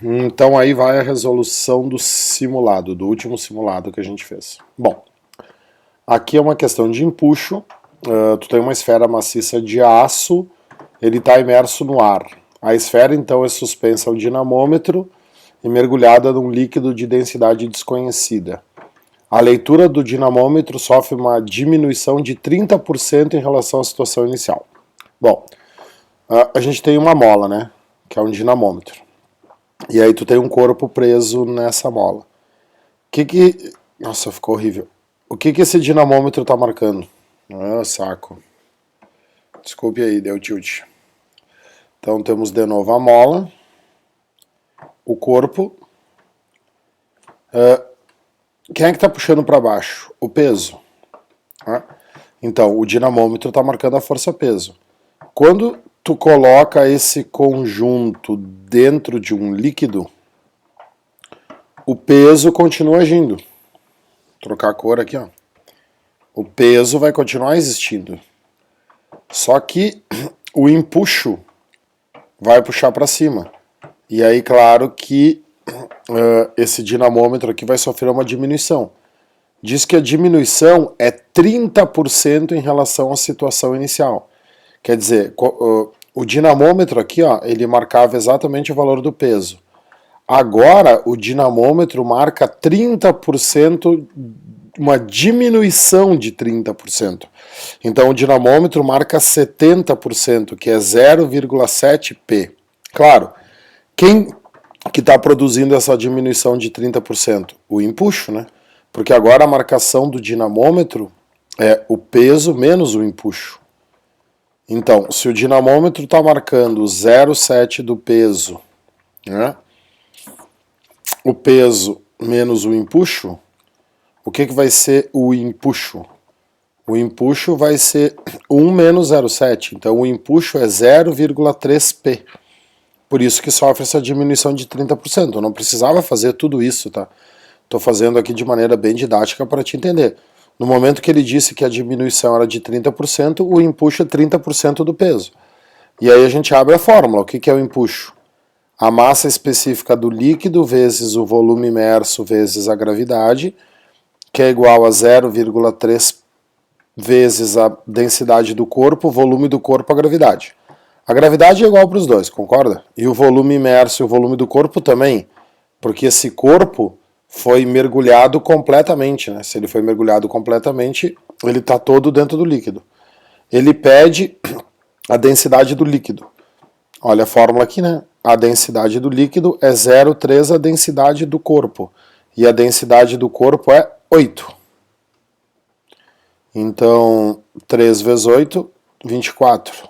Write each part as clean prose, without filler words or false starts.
Então aí vai a resolução do simulado, do último simulado que a gente fez. Bom, aqui é uma questão de empuxo, tu tem uma esfera maciça de aço, ele está imerso no ar. A esfera então é suspensa ao dinamômetro e mergulhada num líquido de densidade desconhecida. A leitura do dinamômetro sofre uma diminuição de 30% em relação à situação inicial. Bom, a gente tem uma mola, né, que é um dinamômetro. E aí tu tem um corpo preso nessa mola. Nossa, ficou horrível. O que esse dinamômetro está marcando? Ah, saco. Desculpe aí, deu tilt. Então temos de novo a mola, o corpo. Quem é que está puxando para baixo? O peso. Então, o dinamômetro está marcando a força-peso. Quando tu coloca esse conjunto dentro de um líquido, o peso continua agindo. Vou trocar a cor aqui, ó. O peso vai continuar existindo. Só que o empuxo vai puxar para cima. E aí, claro que esse dinamômetro aqui vai sofrer uma diminuição. Diz que a diminuição é 30% em relação à situação inicial. Quer dizer, o dinamômetro aqui, ó, ele marcava exatamente o valor do peso. Agora, o dinamômetro marca 30%, uma diminuição de 30%. Então, o dinamômetro marca 70%, que é 0,7 P. Claro, quem que está produzindo essa diminuição de 30%? O empuxo, né? Porque agora a marcação do dinamômetro é o peso menos o empuxo. Então, se o dinamômetro está marcando 0,7 do peso, né? O peso menos o empuxo, o que vai ser o empuxo? O empuxo vai ser 1 menos 0,7, então o empuxo é 0,3 P. Por isso que sofre essa diminuição de 30%. Eu não precisava fazer tudo isso, tá? Estou fazendo aqui de maneira bem didática para te entender. No momento que ele disse que a diminuição era de 30%, o empuxo é 30% do peso. E aí a gente abre a fórmula. O que é o empuxo? A massa específica do líquido vezes o volume imerso vezes a gravidade, que é igual a 0,3 vezes a densidade do corpo, o volume do corpo, a gravidade. A gravidade é igual para os dois, concorda? E o volume imerso e o volume do corpo também, porque esse corpo foi mergulhado completamente, né? Se ele foi mergulhado completamente, ele está todo dentro do líquido. Ele pede a densidade do líquido. Olha a fórmula aqui, né? A densidade do líquido é 0,3 a densidade do corpo. E a densidade do corpo é 8. Então, 3 vezes 8, 24.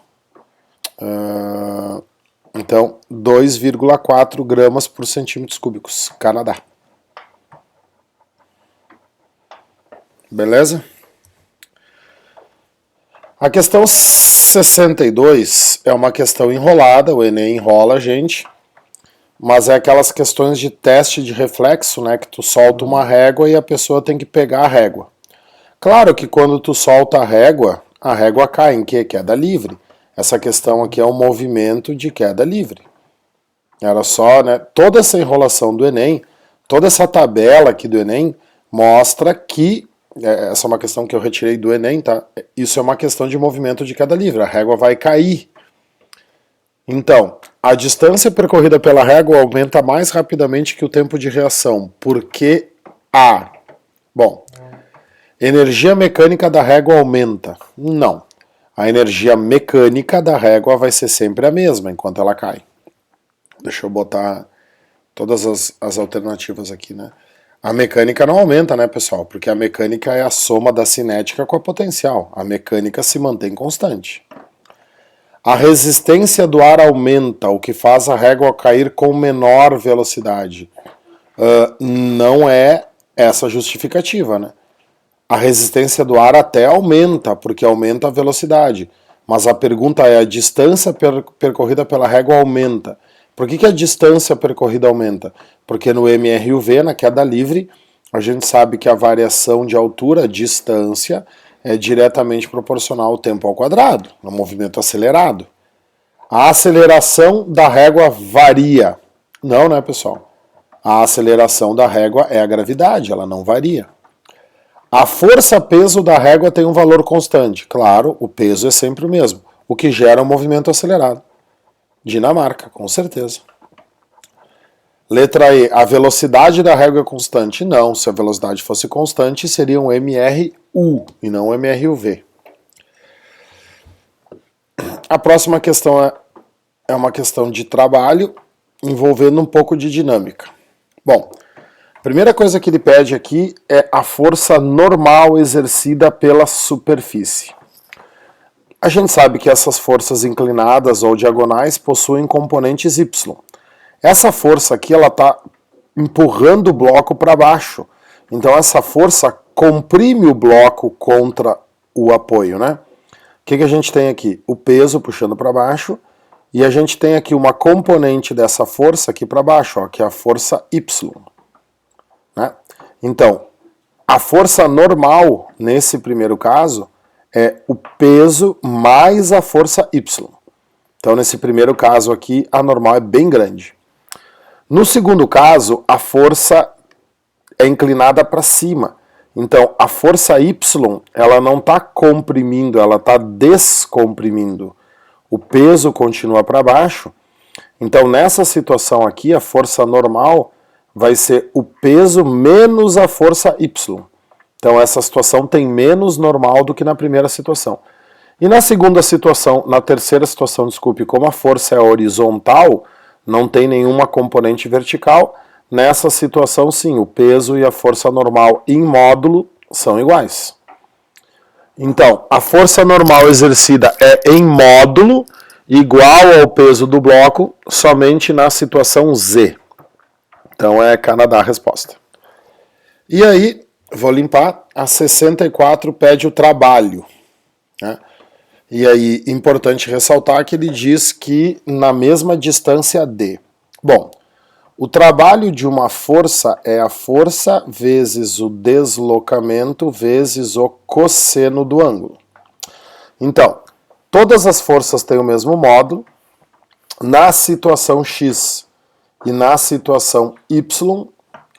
Então, 2,4 gramas por centímetros cúbicos. Canadá. Beleza? A questão 62 é uma questão enrolada, o Enem enrola a gente, mas é aquelas questões de teste de reflexo, né, que tu solta uma régua e a pessoa tem que pegar a régua. Claro que quando tu solta a régua cai em quê? Queda livre. Essa questão aqui é um movimento de queda livre. Era só, né, toda essa enrolação do Enem, toda essa tabela aqui do Enem mostra que essa é uma questão que eu retirei do Enem, tá? Isso é uma questão de movimento de queda livre, a régua vai cair. Então, a distância percorrida pela régua aumenta mais rapidamente que o tempo de reação, porque bom, energia mecânica da régua aumenta. Não, a energia mecânica da régua vai ser sempre a mesma enquanto ela cai. Deixa eu botar todas as alternativas aqui, né? A mecânica não aumenta, né, pessoal? Porque a mecânica é a soma da cinética com a potencial. A mecânica se mantém constante. A resistência do ar aumenta, o que faz a régua cair com menor velocidade. Não é essa justificativa, né? A resistência do ar até aumenta, porque aumenta a velocidade. Mas a pergunta é, a distância percorrida pela régua aumenta. Por que a distância percorrida aumenta? Porque no MRUV, na queda livre, a gente sabe que a variação de altura, distância, é diretamente proporcional ao tempo ao quadrado, no movimento acelerado. A aceleração da régua varia. Não, né, pessoal? A aceleração da régua é a gravidade, ela não varia. A força-peso da régua tem um valor constante. Claro, o peso é sempre o mesmo, o que gera um movimento acelerado. Dinamarca, com certeza. Letra E, a velocidade da régua é constante? Não, se a velocidade fosse constante, seria um MRU e não um MRUV. A próxima questão é uma questão de trabalho envolvendo um pouco de dinâmica. Bom, a primeira coisa que ele pede aqui é a força normal exercida pela superfície. A gente sabe que essas forças inclinadas ou diagonais possuem componentes Y. Essa força aqui ela está empurrando o bloco para baixo. Então essa força comprime o bloco contra o apoio, né? O que a gente tem aqui? O peso puxando para baixo e a gente tem aqui uma componente dessa força aqui para baixo, ó, que é a força Y. Né? Então, a força normal, nesse primeiro caso, é o peso mais a força Y. Então, nesse primeiro caso aqui, a normal é bem grande. No segundo caso, a força é inclinada para cima. Então, a força Y, ela não está comprimindo, ela está descomprimindo. O peso continua para baixo. Então, nessa situação aqui, a força normal vai ser o peso menos a força Y. Então, essa situação tem menos normal do que na primeira situação. E na segunda situação, na terceira situação, desculpe, como a força é horizontal, não tem nenhuma componente vertical, nessa situação, sim, o peso e a força normal em módulo são iguais. Então, a força normal exercida é em módulo igual ao peso do bloco somente na situação Z. Então, é Canadá a resposta. E aí, vou limpar, a 64 pede o trabalho. Né? E aí, importante ressaltar que ele diz que na mesma distância D. Bom, o trabalho de uma força é a força vezes o deslocamento vezes o cosseno do ângulo. Então, todas as forças têm o mesmo módulo. Na situação X e na situação Y,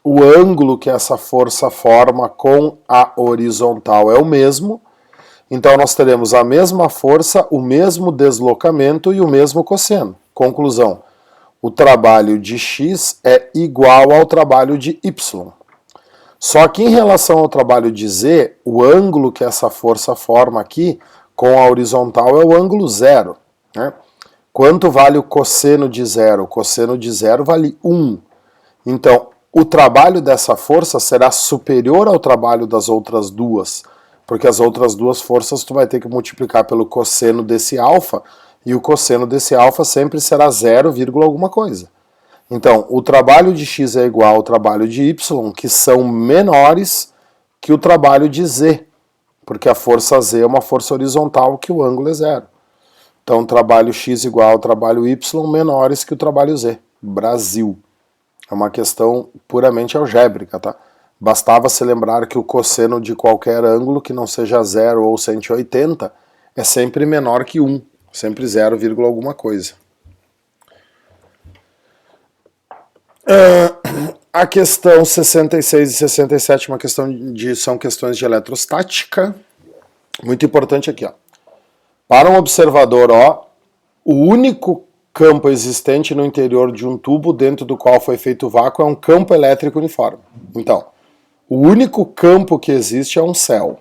o ângulo que essa força forma com a horizontal é o mesmo. Então, nós teremos a mesma força, o mesmo deslocamento e o mesmo cosseno. Conclusão. O trabalho de X é igual ao trabalho de Y. Só que em relação ao trabalho de Z, o ângulo que essa força forma aqui com a horizontal é o ângulo zero. Né? Quanto vale o cosseno de zero? O cosseno de zero vale 1. Então, o trabalho dessa força será superior ao trabalho das outras duas, porque as outras duas forças tu vai ter que multiplicar pelo cosseno desse alfa, e o cosseno desse alfa sempre será 0, alguma coisa. Então, o trabalho de x é igual ao trabalho de y, que são menores que o trabalho de z, porque a força z é uma força horizontal que o ângulo é 0. Então, o trabalho x igual ao trabalho y menores que o trabalho z. Brasil. É uma questão puramente algébrica, tá? Bastava se lembrar que o cosseno de qualquer ângulo que não seja 0 ou 180 é sempre menor que 1. Sempre 0, alguma coisa. A questão 66 e 67 são questões de eletrostática. Muito importante aqui, ó. Para um observador, ó, o único campo existente no interior de um tubo dentro do qual foi feito o vácuo é um campo elétrico uniforme. Então, o único campo que existe é um céu.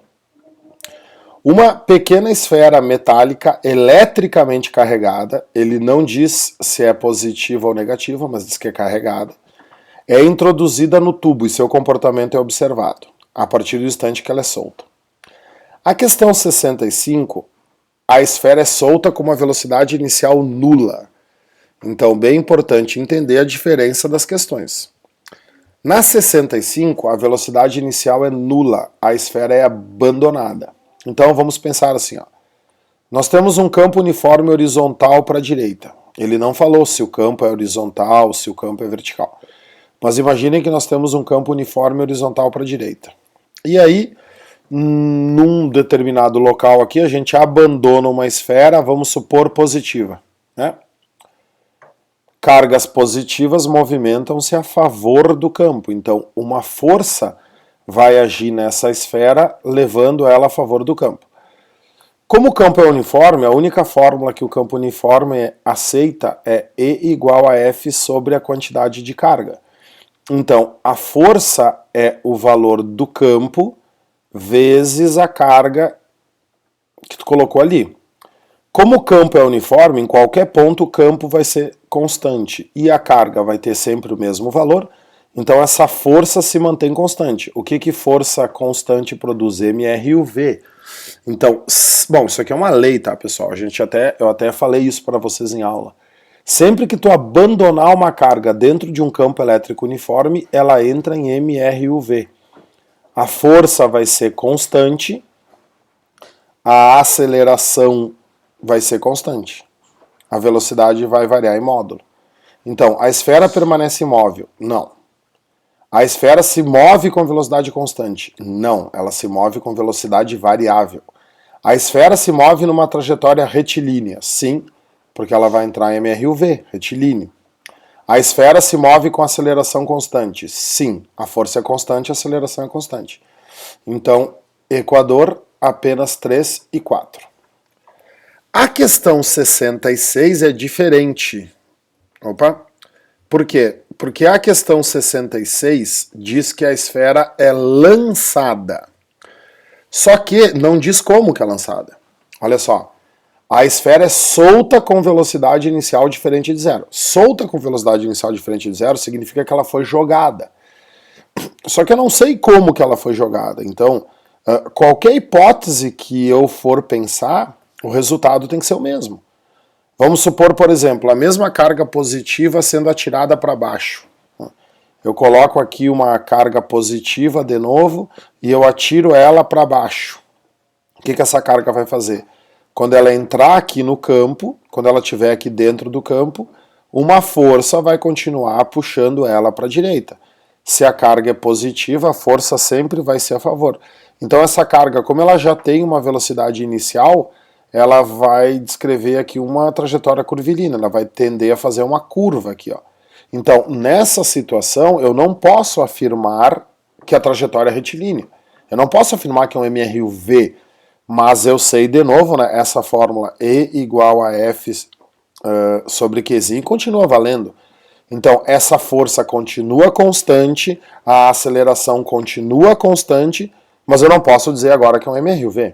Uma pequena esfera metálica eletricamente carregada, ele não diz se é positiva ou negativa, mas diz que é carregada, é introduzida no tubo e seu comportamento é observado, a partir do instante que ela é solta. A questão 65, a esfera é solta com uma velocidade inicial nula. Então, bem importante entender a diferença das questões. Na 65, a velocidade inicial é nula, a esfera é abandonada. Então vamos pensar assim, ó. Nós temos um campo uniforme horizontal para a direita. Ele não falou se o campo é horizontal, se o campo é vertical. Mas imaginem que nós temos um campo uniforme horizontal para a direita. E aí, num determinado local aqui, a gente abandona uma esfera, vamos supor positiva, né? cargas positivas movimentam-se a favor do campo. Então, uma força vai agir nessa esfera, levando ela a favor do campo. Como o campo é uniforme, a única fórmula que o campo uniforme aceita é E igual a F sobre a quantidade de carga. Então, a força é o valor do campo vezes a carga que tu colocou ali. Como o campo é uniforme, em qualquer ponto o campo vai ser constante e a carga vai ter sempre o mesmo valor, então essa força se mantém constante. O que força constante produz? MRUV. Então, bom, isso aqui é uma lei, tá, pessoal? Eu até falei isso para vocês em aula. Sempre que tu abandonar uma carga dentro de um campo elétrico uniforme, ela entra em MRUV. A força vai ser constante, a aceleração vai ser constante. A velocidade vai variar em módulo. Então, a esfera permanece imóvel? Não. A esfera se move com velocidade constante? Não, ela se move com velocidade variável. A esfera se move numa trajetória retilínea? Sim, porque ela vai entrar em MRUV, retilíneo. A esfera se move com aceleração constante? Sim, a força é constante, a aceleração é constante. Então, Equador, apenas 3 e 4. A questão 66 é diferente. Opa! Por quê? Porque a questão 66 diz que a esfera é lançada. Só que não diz como que é lançada. Olha só. A esfera é solta com velocidade inicial diferente de zero. Solta com velocidade inicial diferente de zero significa que ela foi jogada. Só que eu não sei como que ela foi jogada. Então, qualquer hipótese que eu for pensar, o resultado tem que ser o mesmo. Vamos supor, por exemplo, a mesma carga positiva sendo atirada para baixo. Eu coloco aqui uma carga positiva de novo e eu atiro ela para baixo. O que essa carga vai fazer? Quando ela entrar aqui no campo, quando ela estiver aqui dentro do campo, uma força vai continuar puxando ela para a direita. Se a carga é positiva, a força sempre vai ser a favor. Então essa carga, como ela já tem uma velocidade inicial, ela vai descrever aqui uma trajetória curvilínea, ela vai tender a fazer uma curva aqui, ó. Então, nessa situação, eu não posso afirmar que a trajetória é retilínea. Eu não posso afirmar que é um MRUV, mas eu sei, de novo, né, essa fórmula E igual a F sobre Qzinho continua valendo. Então, essa força continua constante, a aceleração continua constante, mas eu não posso dizer agora que é um MRUV.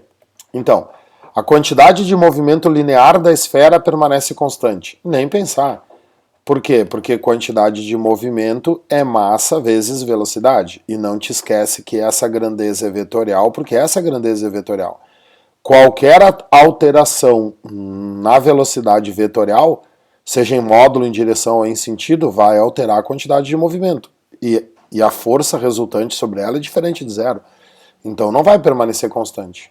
Então, a quantidade de movimento linear da esfera permanece constante. Nem pensar. Por quê? Porque quantidade de movimento é massa vezes velocidade. E não te esquece que essa grandeza é vetorial, porque essa grandeza é vetorial. Qualquer alteração na velocidade vetorial, seja em módulo, em direção ou em sentido, vai alterar a quantidade de movimento. E a força resultante sobre ela é diferente de zero. Então não vai permanecer constante.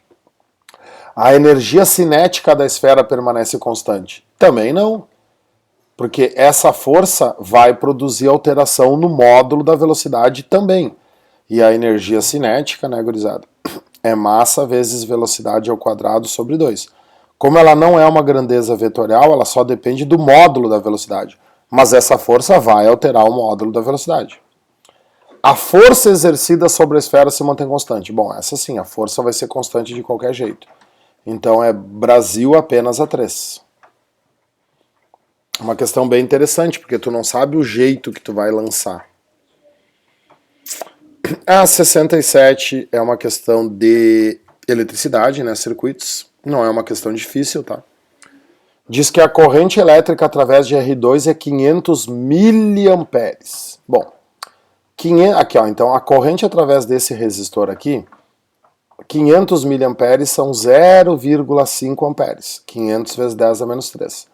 A energia cinética da esfera permanece constante? Também não. Porque essa força vai produzir alteração no módulo da velocidade também. E a energia cinética, né, gurizada, é massa vezes velocidade ao quadrado sobre 2. Como ela não é uma grandeza vetorial, ela só depende do módulo da velocidade. Mas essa força vai alterar o módulo da velocidade. A força exercida sobre a esfera se mantém constante. Bom, essa sim, a força vai ser constante de qualquer jeito. Então é Brasil apenas a 3. Uma questão bem interessante, porque tu não sabe o jeito que tu vai lançar. A 67 é uma questão de eletricidade, né, circuitos. Não é uma questão difícil, tá? Diz que a corrente elétrica através de R2 é 500 miliamperes. Bom, aqui, ó, então a corrente através desse resistor aqui, 500 miliamperes são 0,5 amperes. 500 vezes 10 a menos 3.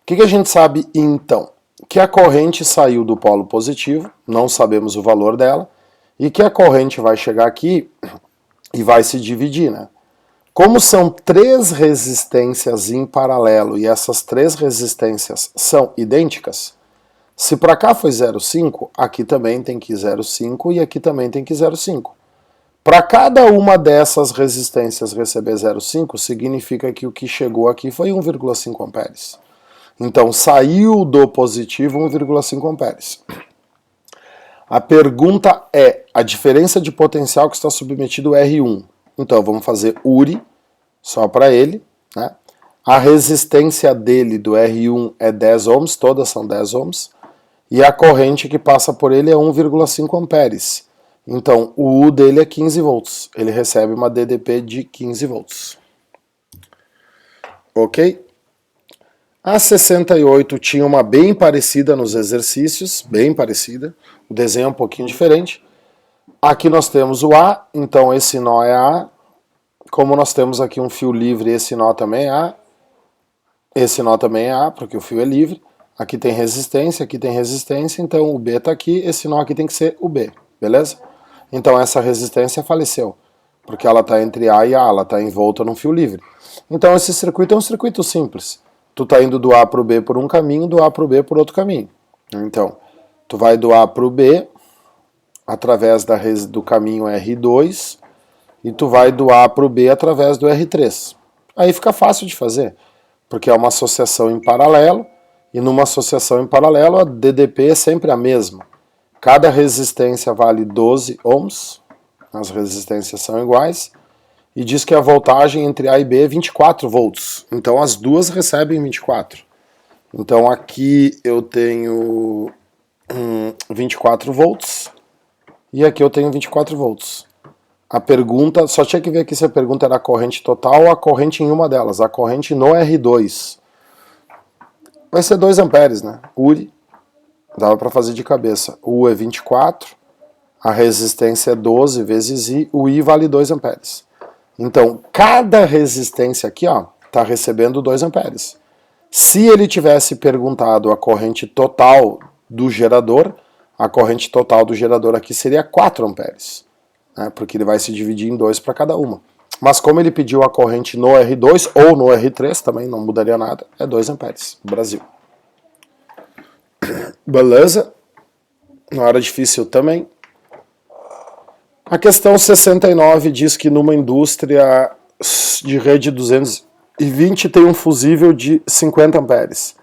O que a gente sabe então? Que a corrente saiu do polo positivo, não sabemos o valor dela, e que a corrente vai chegar aqui e vai se dividir, né? Como são 3 resistências em paralelo e essas 3 resistências são idênticas, se para cá foi 0,5, aqui também tem que ir 0,5 e aqui também tem que ir 0,5. Para cada uma dessas resistências receber 0,5, significa que o que chegou aqui foi 1,5 amperes. Então, saiu do positivo 1,5 amperes. A pergunta é a diferença de potencial que está submetido R1. Então, vamos fazer URI, só para ele, né? A resistência dele do R1 é 10 ohms, todas são 10 ohms, e a corrente que passa por ele é 1,5 amperes. Então, o U dele é 15 volts. Ele recebe uma DDP de 15 volts. Ok? A 68 tinha uma bem parecida nos exercícios, bem parecida. O desenho é um pouquinho diferente. Aqui nós temos o A, então esse nó é A. Como nós temos aqui um fio livre, esse nó também é A. Esse nó também é A, porque o fio é livre. Aqui tem resistência, então o B está aqui, esse nó aqui tem que ser o B, beleza? Então essa resistência faleceu, porque ela está entre A e A, ela está envolta num fio livre. Então esse circuito é um circuito simples. Tu está indo do A para o B por um caminho, do A para o B por outro caminho. Então, tu vai do A para o B, através do caminho R2, e tu vai do A para o B através do R3. Aí fica fácil de fazer, porque é uma associação em paralelo, e numa associação em paralelo a DDP é sempre a mesma. Cada resistência vale 12 ohms, as resistências são iguais, e diz que a voltagem entre A e B é 24 volts. Então as duas recebem 24. Então aqui eu tenho 24 volts, e aqui eu tenho 24 volts. A pergunta, só tinha que ver aqui se a pergunta era a corrente total ou a corrente em uma delas. A corrente no R2 vai ser 2 amperes, né? URI, dava para fazer de cabeça. U é 24, a resistência é 12 vezes I, o I vale 2 amperes. Então, cada resistência aqui, ó, está recebendo 2 amperes. Se ele tivesse perguntado a corrente total do gerador, a corrente total do gerador aqui seria 4 amperes. Né, porque ele vai se dividir em 2 para cada uma. Mas como ele pediu a corrente no R2 ou no R3, também não mudaria nada, é 2 amperes, Brasil. Beleza? Não era difícil também. A questão 69 diz que numa indústria de rede 220 tem um fusível de 50 amperes.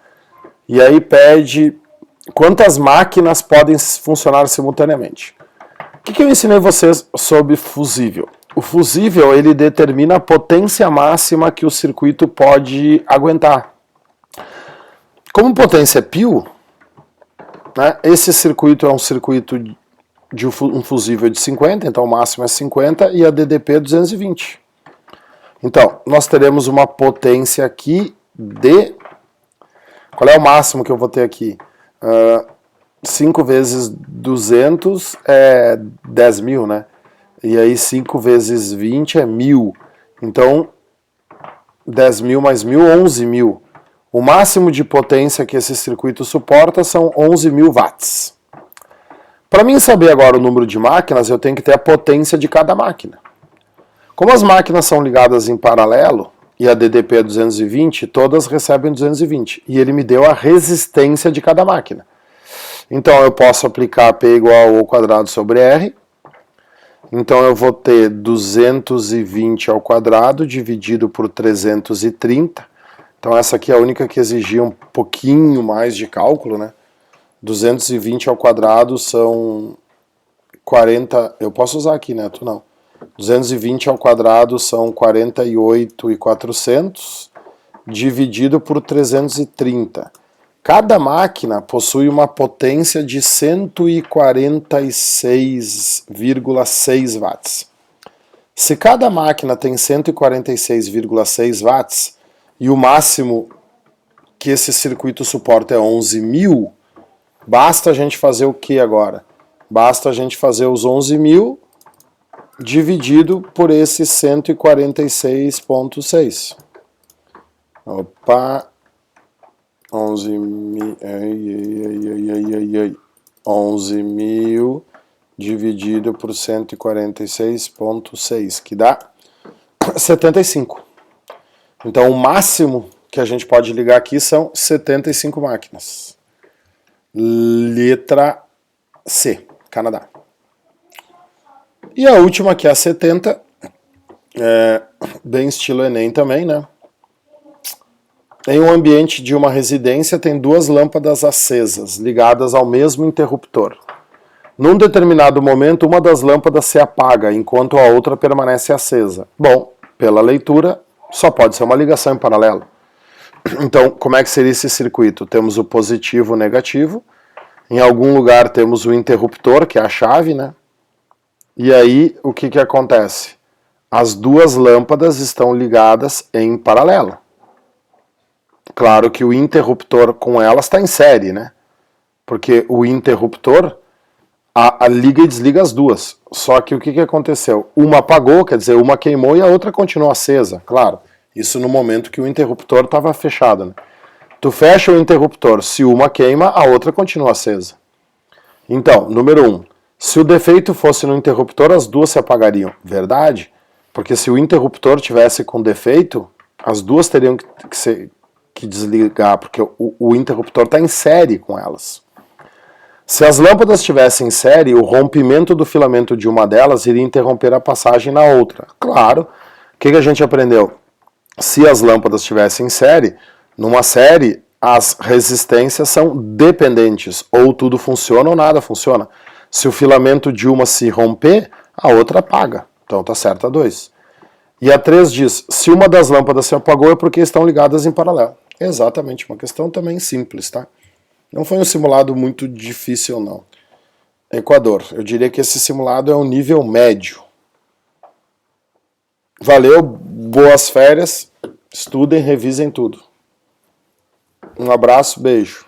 E aí pede quantas máquinas podem funcionar simultaneamente. O que eu ensinei vocês sobre fusível? O fusível, ele determina a potência máxima que o circuito pode aguentar. Como potência é π, né, esse circuito é um circuito de um fusível de 50, então o máximo é 50, e a DDP é 220. Então, nós teremos uma potência aqui de... Qual é o máximo que eu vou ter aqui? 5 vezes 200 é 10 mil, né? E aí 5 vezes 20 é 1000. Então, 10 mil mais 1000, 11 mil. O máximo de potência que esse circuito suporta são 11 mil watts. Para mim saber agora o número de máquinas, eu tenho que ter a potência de cada máquina. Como as máquinas são ligadas em paralelo, e a DDP é 220, todas recebem 220. E ele me deu a resistência de cada máquina. Então eu posso aplicar P igual ao quadrado sobre R. Então eu vou ter 220 ao quadrado dividido por 330. Então essa aqui é a única que exigia um pouquinho mais de cálculo, né? 220 ao quadrado são 40... Eu posso usar aqui, né? Tu não. 220 ao quadrado são 48.400 dividido por 330. Cada máquina possui uma potência de 146,6 watts. Se cada máquina tem 146,6 watts e o máximo que esse circuito suporta é 11 mil, basta a gente fazer o que agora? Basta a gente fazer os 11 mil dividido por esse 146,6. Opa! 11 mil dividido por 146,6, que dá 75. Então o máximo que a gente pode ligar aqui são 75 máquinas. Letra C, Canadá. E a última, que é a 70, bem estilo Enem também, né? Em um ambiente de uma residência tem duas lâmpadas acesas, ligadas ao mesmo interruptor. Num determinado momento, uma das lâmpadas se apaga, enquanto a outra permanece acesa. Bom, pela leitura, só pode ser uma ligação em paralelo. Então, como é que seria esse circuito? Temos o positivo e o negativo. Em algum lugar temos o interruptor, que é a chave, né? E aí, o que acontece? As duas lâmpadas estão ligadas em paralelo. Claro que o interruptor com elas está em série, né? Porque o interruptor liga e desliga as duas. Só que o que aconteceu? Uma apagou, quer dizer, uma queimou e a outra continuou acesa. Claro, isso no momento que o interruptor estava fechado, né? Tu fecha o interruptor, se uma queima, a outra continua acesa. Então, número 1. Se o defeito fosse no interruptor, as duas se apagariam. Verdade? Porque se o interruptor tivesse com defeito, as duas teriam que desligar, porque o interruptor está em série com elas. Se as lâmpadas estivessem em série, o rompimento do filamento de uma delas iria interromper a passagem na outra. Claro, o que a gente aprendeu? Se as lâmpadas estivessem em série, numa série, as resistências são dependentes, ou tudo funciona ou nada funciona. Se o filamento de uma se romper, a outra apaga. Então tá certo a 2. E a 3 diz, se uma das lâmpadas se apagou é porque estão ligadas em paralelo. Exatamente, uma questão também simples, tá? Não foi um simulado muito difícil, não. Equador, eu diria que esse simulado é um nível médio. Valeu, boas férias, estudem, revisem tudo. Um abraço, beijo.